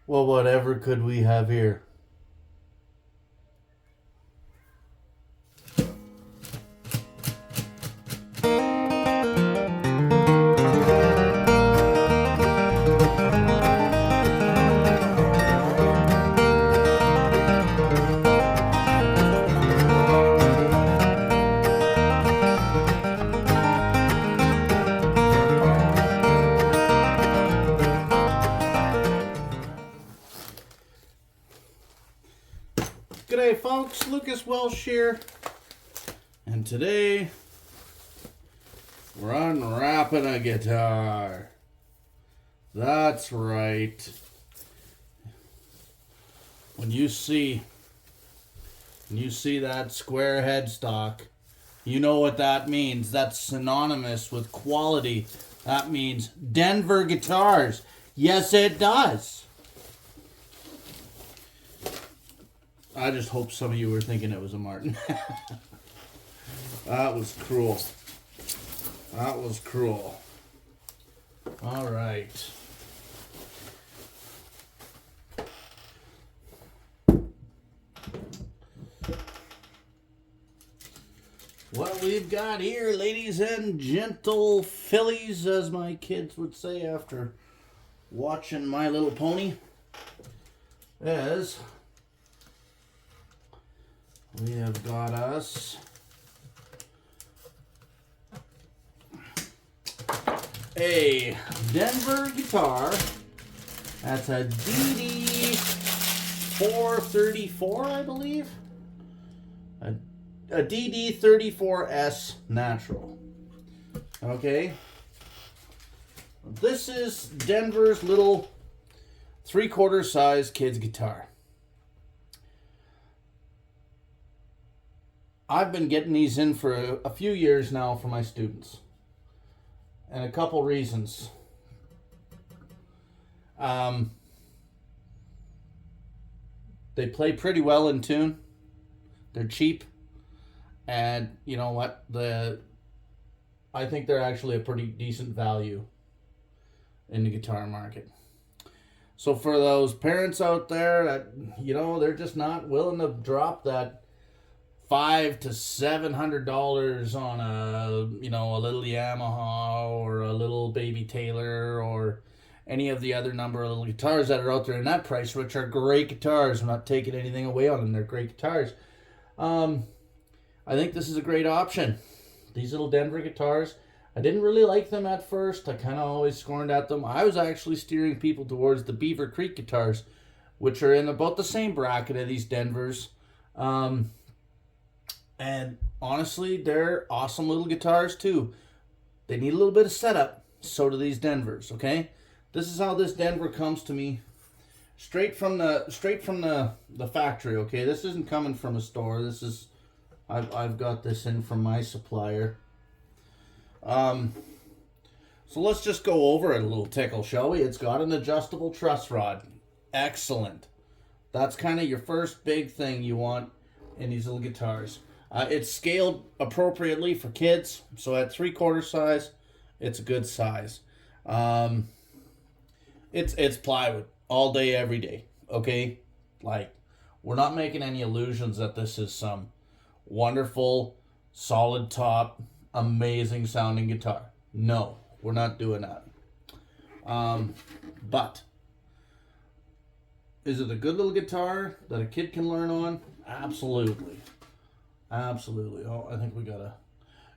Well, whatever could we have here? G'day folks, Lucas Welsh here. And today we're unwrapping a guitar. That's right. When you see that square headstock, you know what that means. That's synonymous with quality. That means Denver guitars. Yes, it does. I just hope some of you were thinking it was a Martin. That was cruel. That was cruel. All right. What we've got here, ladies and gentle fillies, as my kids would say after watching My Little Pony, is we have got us a Denver guitar. That's a DD 434, I believe. A DD 34S Natural. Okay. This is Denver's little 3/4 size kids guitar. I've been getting these in for a few years now for my students. And a couple reasons. They play pretty well in tune. They're cheap. And you know what? I think they're actually a pretty decent value in the guitar market. So for those parents out there that, they're just not willing to drop that $500 to $700 on a little Yamaha or a little Baby Taylor or any of the other number of little guitars that are out there in that price, which are great guitars. I'm not taking anything away on them. They're great guitars. I think this is a great option. These little Denver guitars, I didn't really like them at first. I kind of always scorned at them. I was actually steering people towards the Beaver Creek guitars, which are in about the same bracket of these Denvers. And honestly, they're awesome little guitars too. They need a little bit of setup. So do these Denvers, okay? This is how this Denver comes to me. Straight from the factory, okay? This isn't coming from a store. This is I've got this in from my supplier. So let's just go over it a little tickle, shall we? It's got an adjustable truss rod. Excellent. That's kind of your first big thing you want in these little guitars. It's scaled appropriately for kids, so at 3/4 size, it's a good size. It's plywood all day, every day. Okay, like we're not making any illusions that this is some wonderful, solid top, amazing sounding guitar. No, we're not doing that. But is it a good little guitar that a kid can learn on? Absolutely. Absolutely. Oh, I think we gotta.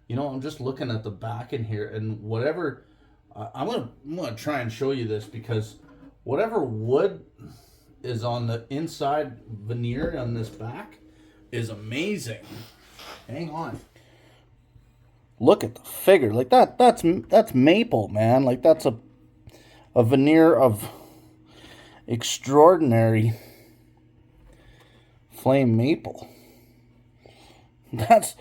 I'm just looking at the back in here, and whatever. I'm gonna try and show you this because whatever wood is on the inside veneer on this back is amazing. Hang on. Look at the figure, like that. That's maple, man. Like that's a veneer of extraordinary flame maple. That's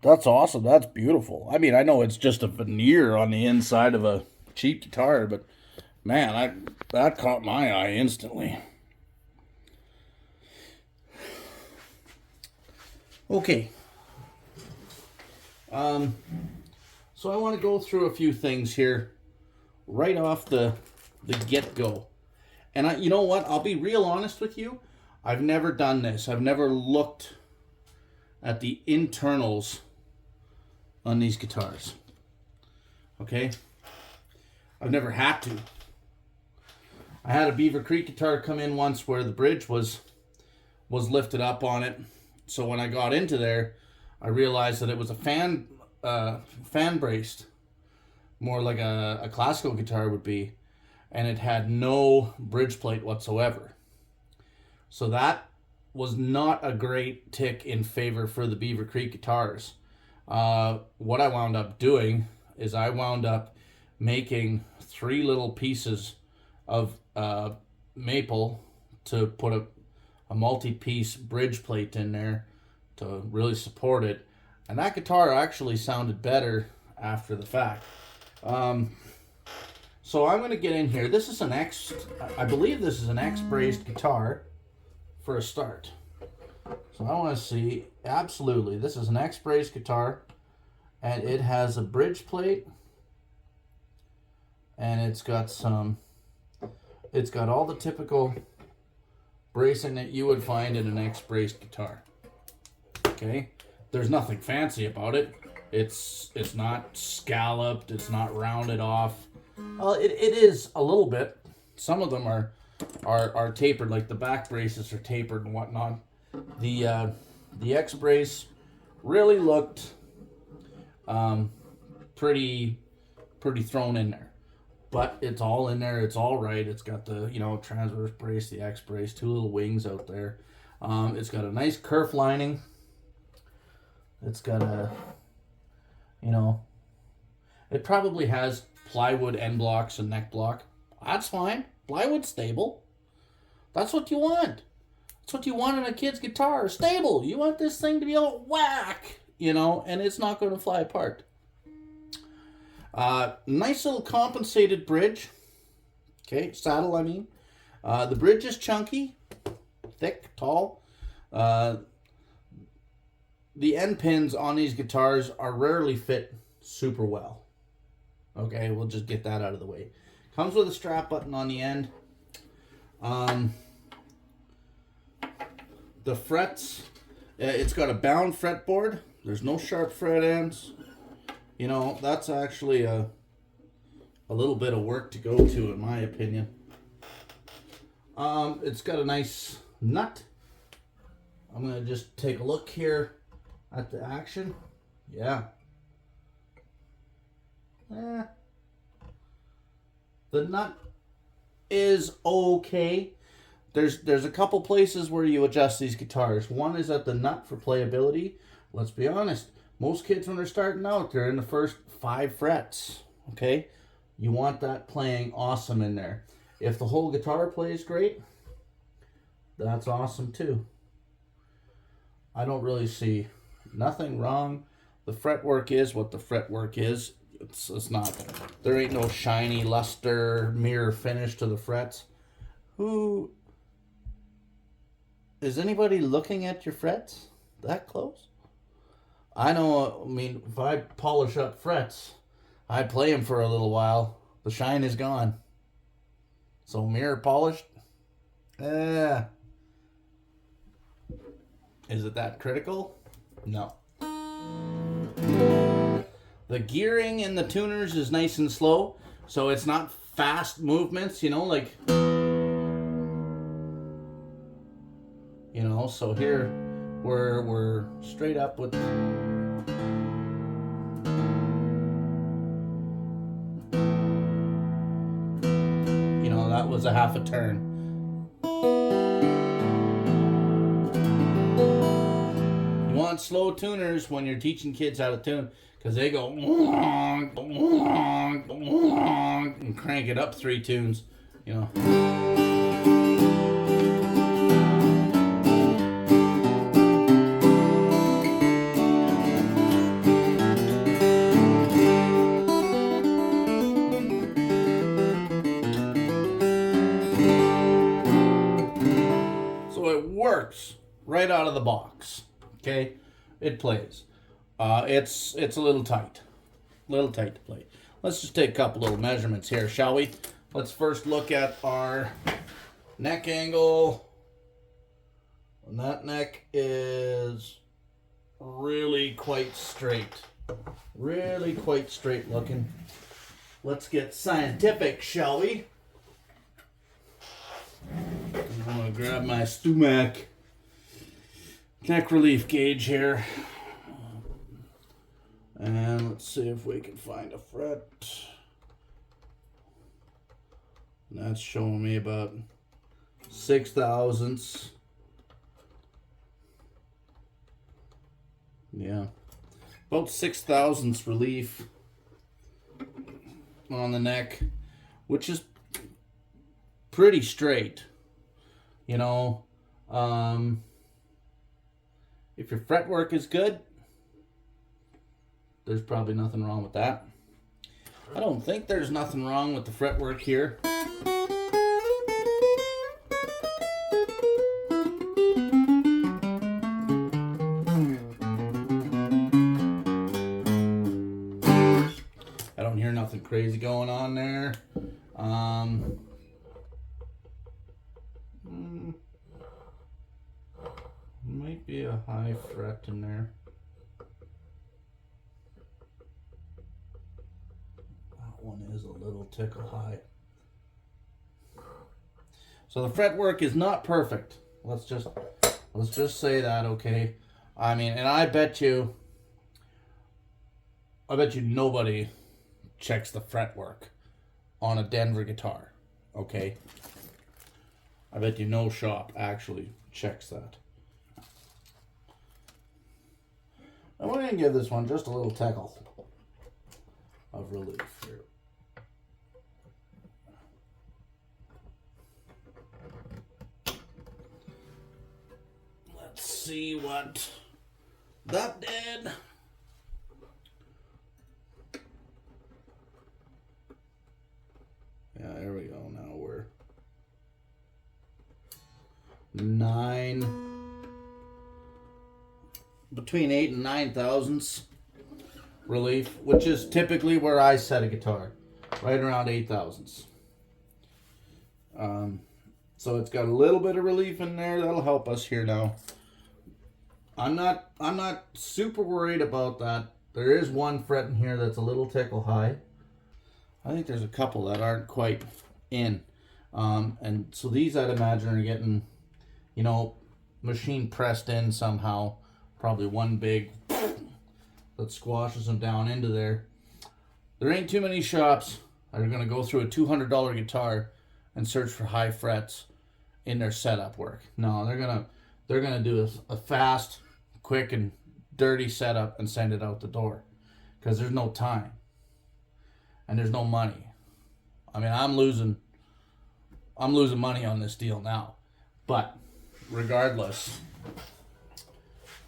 awesome. That's beautiful. I mean, I know it's just a veneer on the inside of a cheap guitar, but man, that caught my eye instantly. Okay. So I want to go through a few things here right off the get-go. And you know what? I'll be real honest with you. I've never done this. I've never looked at the internals on these guitars. Okay? I've never had to. I had a Beaver Creek guitar come in once where the bridge was lifted up on it. So when I got into there, I realized that it was a fan braced, more like a classical guitar would be, and it had no bridge plate whatsoever. So that was not a great tick in favor for the Beaver Creek guitars. What I wound up doing is I wound up making 3 little pieces of maple to put a multi-piece bridge plate in there to really support it. And that guitar actually sounded better after the fact. So I'm going to get in here. This is I believe this is an X-braced guitar for a start. So I want to see, absolutely, this is an X-braced guitar, and it has a bridge plate, and it's got all the typical bracing that you would find in an X-braced guitar. Okay, there's nothing fancy about it. It's not scalloped. It's not rounded off. Well, it is a little bit. Some of them are tapered, like the back braces are tapered and whatnot. The X brace really looked pretty thrown in there. But it's all in there. It's all right. It's got the, transverse brace, the X brace, 2 little wings out there. It's got a nice kerf lining. It's got it probably has plywood end blocks and neck block. That's fine. Plywood's stable. That's what you want. That's what you want in a kid's guitar. Stable. You want this thing to be all whack, and it's not going to fly apart. Nice little compensated bridge. Okay, saddle, I mean. The bridge is chunky, thick, tall. The end pins on these guitars are rarely fit super well. Okay, we'll just get that out of the way. Comes with a strap button on the end. The frets, it's got a bound fretboard. There's no sharp fret ends. That's actually a little bit of work to go to, in my opinion. It's got a nice nut. I'm going to just take a look here at the action. Yeah. The nut is okay. There's a couple places where you adjust these guitars. One is at the nut for playability. Let's be honest. Most kids, when they're starting out, they're in the first 5 frets, okay? You want that playing awesome in there. If the whole guitar plays great, that's awesome too. I don't really see nothing wrong. The fretwork is what the fretwork is. It's not, there ain't no shiny luster mirror finish to the frets. Is anybody looking at your frets that close? I know, if I polish up frets, I play them for a little while. The shine is gone. So mirror polished? Is it that critical? No. The gearing in the tuners is nice and slow, so it's not fast movements, so here we're straight up with that was a half a turn. You want slow tuners when you're teaching kids how to tune, because they go and crank it up 3 tunes, Works right out of the box. Okay, it plays. It's a little tight to play. Let's just take a couple little measurements here, shall we? Let's first look at our Neck angle. And that neck is really quite straight. Really quite straight looking. Let's get scientific, shall we? I'm going to grab my Stumac neck relief gauge here. And let's see if we can find a fret. That's showing me about 6 thousandths. Yeah, about 6 thousandths relief on the neck, which is pretty straight. You know, if your fretwork is good, there's probably nothing wrong with that. I don't think there's nothing wrong with the fretwork here. I don't hear nothing crazy going on there. Might be a high fret in there. That one is a little tickle high. So the fretwork is not perfect. Let's just say that, okay? I mean, and I bet you nobody checks the fretwork on a Denver guitar, okay? I bet you no shop actually checks that. I'm going to give this one just a little tickle of relief here. Let's see what that did. Yeah, there we go. Now we're 9, between 8 and 9 thousandths relief, which is typically where I set a guitar, right around 8 thousandths. So it's got a little bit of relief in there. That'll help us here now. I'm not super worried about that. There is one fret in here that's a little tickle high. I think there's a couple that aren't quite in. And so these, I'd imagine, are getting, you know, machine pressed in somehow. Probably one big that squashes them down into there. There ain't too many shops that are going to go through a $200 guitar and search for high frets in their setup work. No, they're gonna do a fast, quick, and dirty setup and send it out the door, because there's no time and there's no money. I mean, I'm losing money on this deal now, but regardless,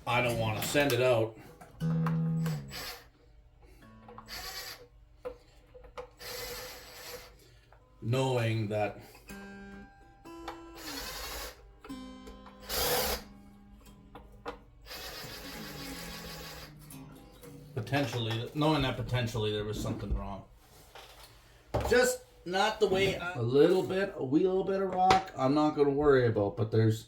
I don't want to send it out knowing that potentially there was something wrong. Just not the way a wee little bit of rock I'm not going to worry about, but there's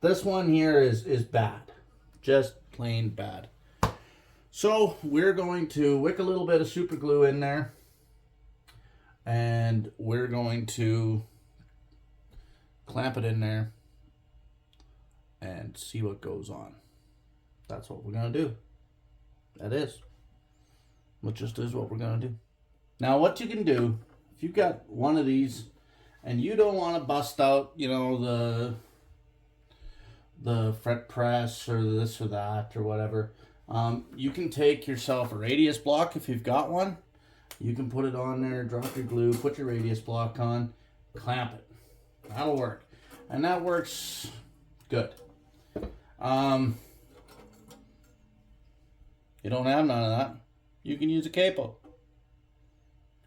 this one here is bad. Just plain bad. So we're going to wick a little bit of super glue in there, and we're going to clamp it in there and see what goes on. That's what we're going to do. That is. It just is what we're going to do. Now, what you can do, if you've got one of these and you don't want to bust out, you know, the fret press or this or that or whatever, you can take yourself a radius block if you've got one. You can put it on there, drop your glue, put your radius block on, clamp it. That'll work. And that works good. You don't have none of that, you can use a capo.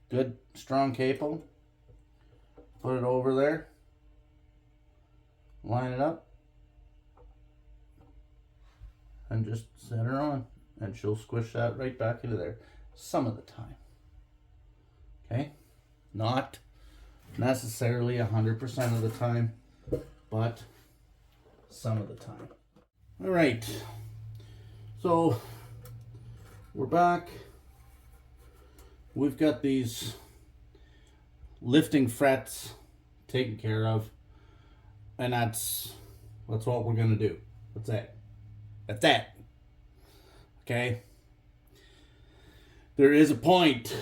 Good, strong capo. Put it over there. Line it up. And just set her on. And she'll squish that right back into there some of the time. Okay? Not necessarily 100% of the time. but some of the time. All right, so we're back. We've got these lifting frets taken care of, and that's what we're gonna do. That's it. That's it. Okay. There is a point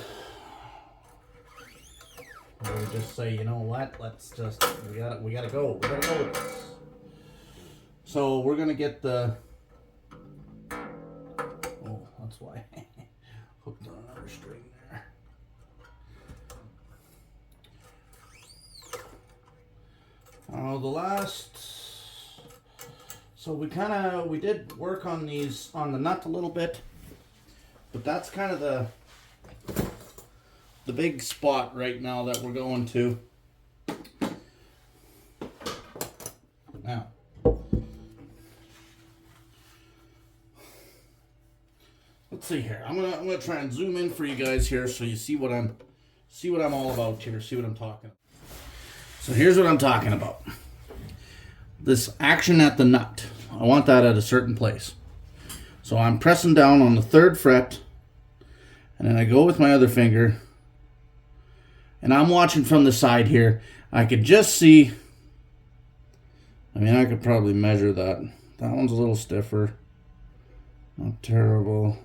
where we just say, you know what? Let's just we gotta go. We gotta go with this. So we're gonna get the. Oh, that's why. Hooked on another string there. The last. So we did work on these on the nut a little bit, but that's kind of the big spot right now that we're going to. Now, let's see here. I'm gonna try and zoom in for you guys here so you see what I'm all about here. See what I'm talking about. So here's what I'm talking about. This action at the nut. I want that at a certain place. So I'm pressing down on the 3rd fret, and then I go with my other finger, and I'm watching from the side here. I could just see, I mean, I could probably measure that. That one's a little stiffer. Not terrible.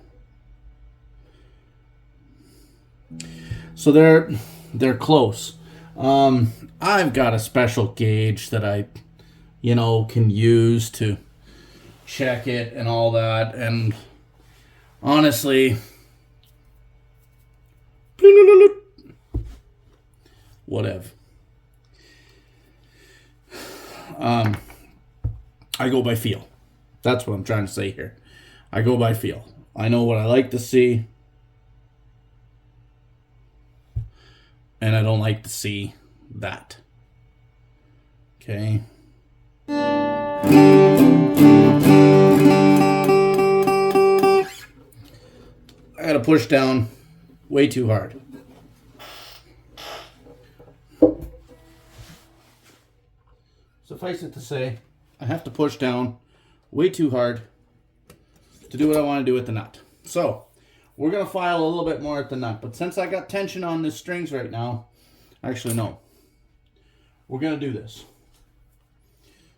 So they're close. I've got a special gauge that I, can use to check it and all that. And honestly, whatever. I go by feel. That's what I'm trying to say here. I go by feel. I know what I like to see, and I don't like to see that. Okay. I gotta push down way too hard. Suffice it to say, I have to push down way too hard to do what I want to do with the nut. So, we're going to file a little bit more at the nut. But since I got tension on the strings right now, actually no. We're going to do this.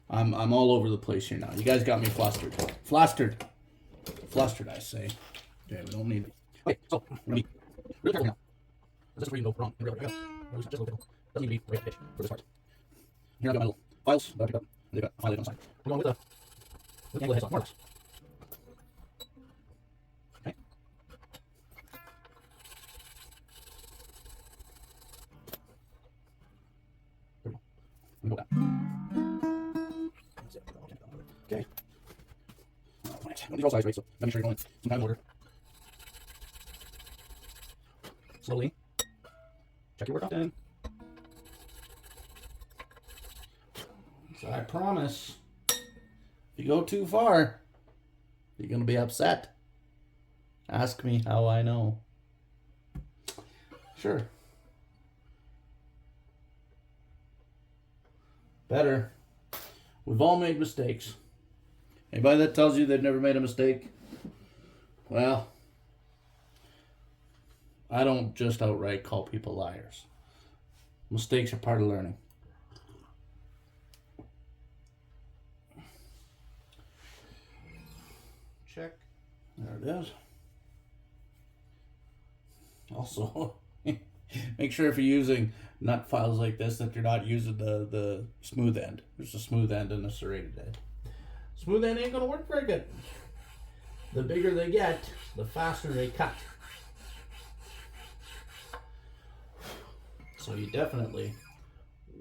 I'm all over the place here now. You guys got me flustered. Flustered, I say. Okay, we don't need it. Okay, so we're going to be really careful now. This is where you can go wrong. Just a little bit. Doesn't need to be right pitch for this part. Here I've got my little files that I picked up. They've got a file on the side. We're going with the angle heads on marks. Okay. There we go. Let me go back. Okay. Oh, these are all size right, so make sure you're going some kind of order. Slowly. Check your work often. So I promise, if you go too far, you're going to be upset. Ask me how I know. Sure. Better. We've all made mistakes. Anybody that tells you they've never made a mistake, well, I don't just outright call people liars. Mistakes are part of learning. Check. There it is. Also, make sure if you're using nut files like this that you're not using the smooth end. There's a smooth end and a serrated end. Smooth end ain't going to work very good. The bigger they get, the faster they cut. So you definitely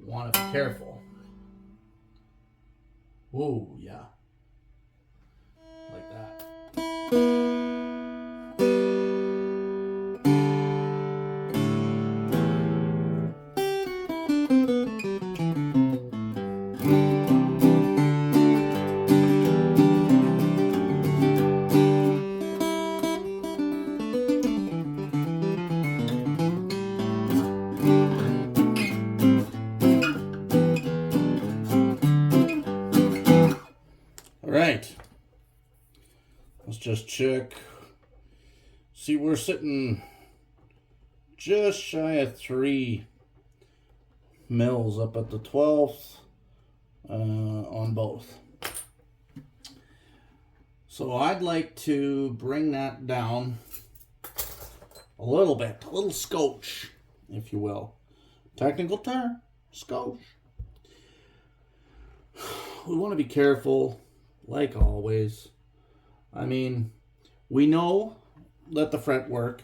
want to be careful. Whoa, yeah. Like that. just check. See, we're sitting just shy of 3 mils up at the 12th on both. So I'd like to bring that down a little bit, a little scotch, if you will. Technical term, scotch. We want to be careful, like always. I mean, we know that the fretwork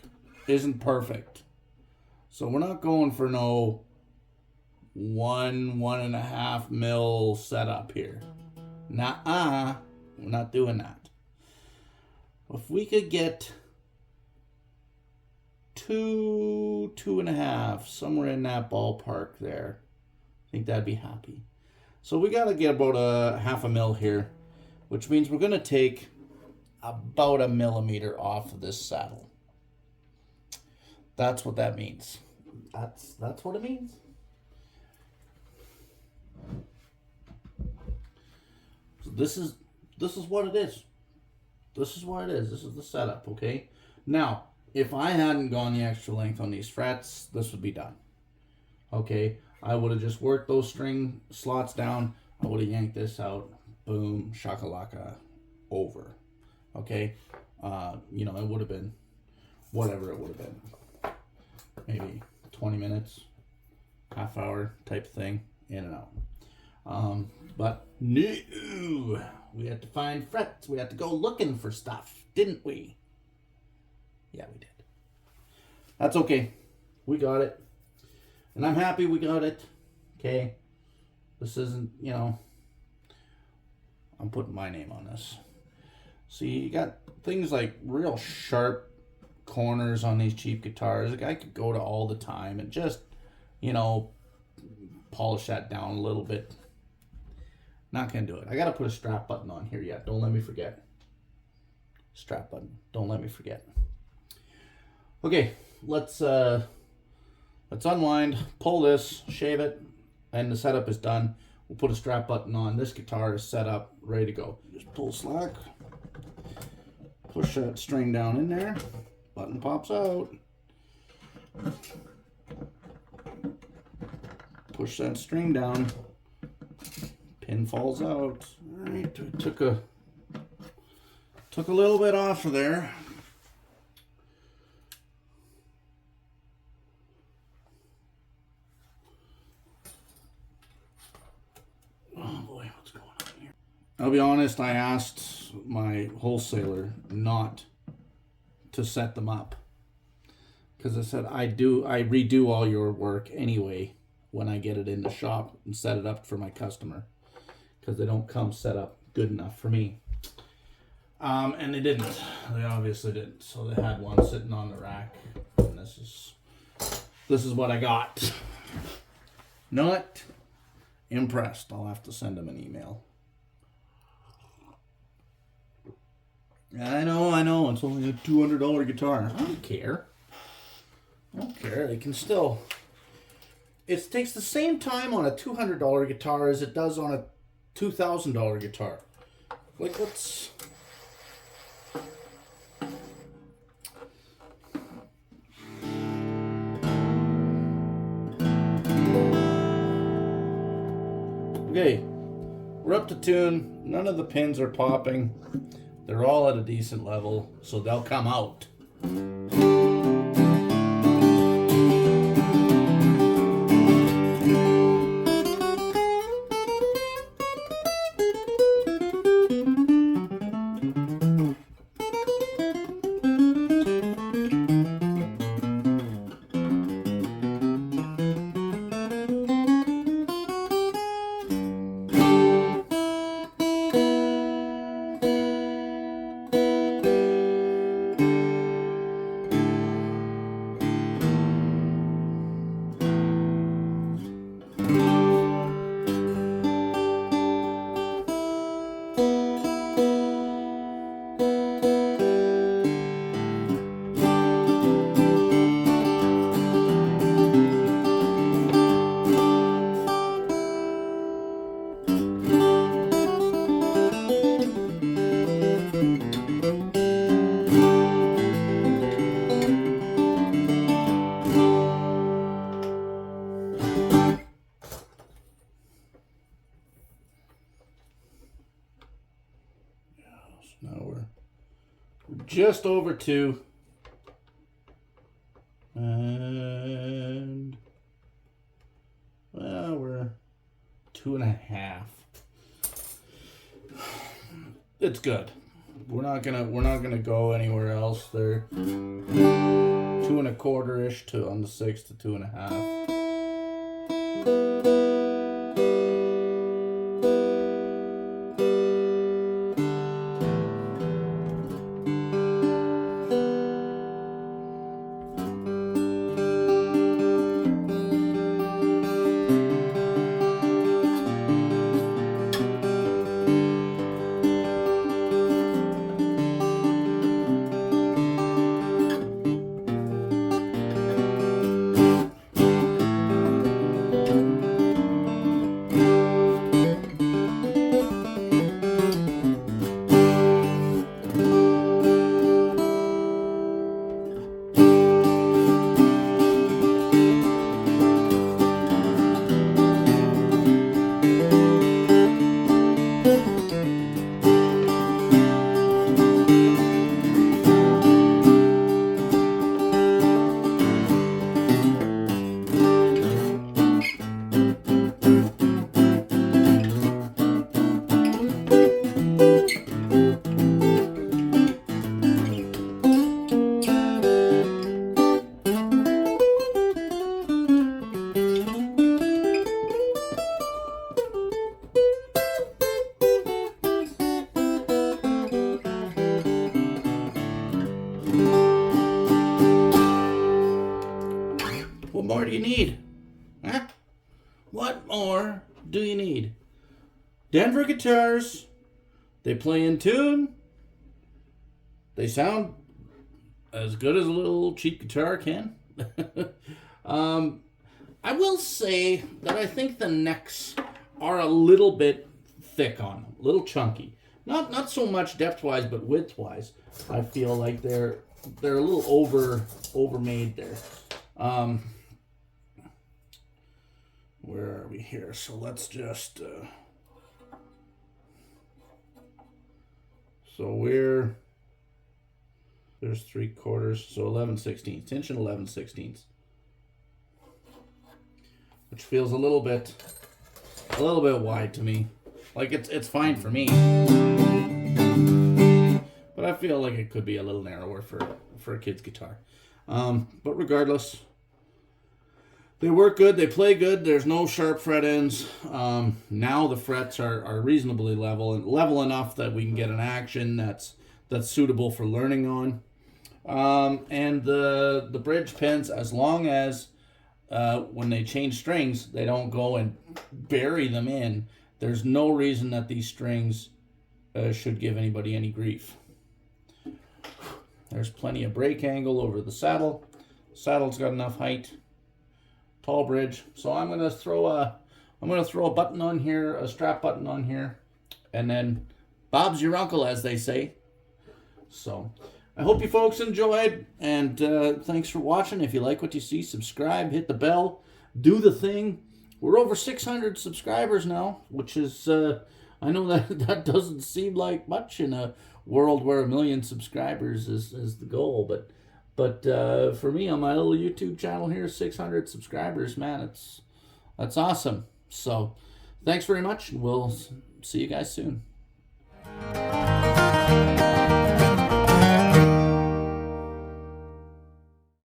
isn't perfect. So we're not going for no 1.5 mil setup here. Nuh-uh, we're not doing that. If we could get 2.5, somewhere in that ballpark there, I think that'd be happy. So we got to get about a 0.5 mil here, which means we're going to take about 1 millimeter off of this saddle. That's what that means. That's what it means. So this is what it is. This is what it is. This is the setup, okay? Now, if I hadn't gone the extra length on these frets, this would be done. Okay? I would have just worked those string slots down. I would have yanked this out. Boom, shakalaka, over. Okay? You know, it would have been whatever it would have been. Maybe 20 minutes, half hour type thing, in and out. But no, we had to find frets. We had to go looking for stuff, didn't we? Yeah, we did. That's okay. We got it. And I'm happy we got it. Okay. This isn't, you know, I'm putting my name on this. See, you got things like real sharp corners on these cheap guitars. A guy could go to all the time and just, you know, polish that down a little bit. Not gonna do it. I gotta put a strap button on here yet. Don't let me forget. Strap button. Don't let me forget. Okay, let's unwind, pull this, shave it, and the setup is done. We'll put a strap button on. This guitar is set up, ready to go. Just pull slack, push that string down in there, button pops out. Push that string down, pin falls out. All right, took a little bit off of there. Oh boy, what's going on here? I'll be honest, I asked my wholesaler not to set them up, because I said I redo all your work anyway when I get it in the shop and set it up for my customer, because they don't come set up good enough for me. And they didn't. They obviously didn't. So they had one sitting on the rack, and this is what I got. Not impressed. I'll have to send them an email. I know. It's only a $200 guitar. I don't care. They can still. It takes the same time on a $200 guitar as it does on a $2,000 guitar. Like, what's... Okay, we're up to tune. None of the pins are popping. They're all at a decent level, so they'll come out. just over 2. And well, we're 2.5. It's good. We're not gonna go anywhere else. They're 2.25-ish to on the 6 to 2.5. What more do you need? Huh? What more do you need? Denver guitars. They play in tune. They sound as good as a little cheap guitar can. I will say that I think the necks are a little bit thick on them, a little chunky. Not so much depth-wise, but width-wise. I feel like they're a little overmade there. Where are we here? So let's just so there's 3/4, so 11/16, inch and 11/16, which feels a little bit wide to me. Like it's fine for me, but I feel like it could be a little narrower for a kid's guitar. But regardless, they work good. They play good. There's no sharp fret ends. Now the frets are reasonably level and level enough that we can get an action that's suitable for learning on. And the bridge pins, as long as when they change strings, they don't go and bury them in. There's no reason that these strings should give anybody any grief. There's plenty of break angle over the saddle. Saddle's got enough height. Tall bridge. So I'm gonna throw a button on here, a strap button on here, and then Bob's your uncle, as they say. So I hope you folks enjoyed, and thanks for watching. If you like what you see, subscribe, hit the bell, do the thing. We're over 600 subscribers now, which is, I know that doesn't seem like much in a world where 1 million subscribers is the goal, but for me on my little YouTube channel here, 600 subscribers, man, that's awesome. So thanks very much, and we'll see you guys soon.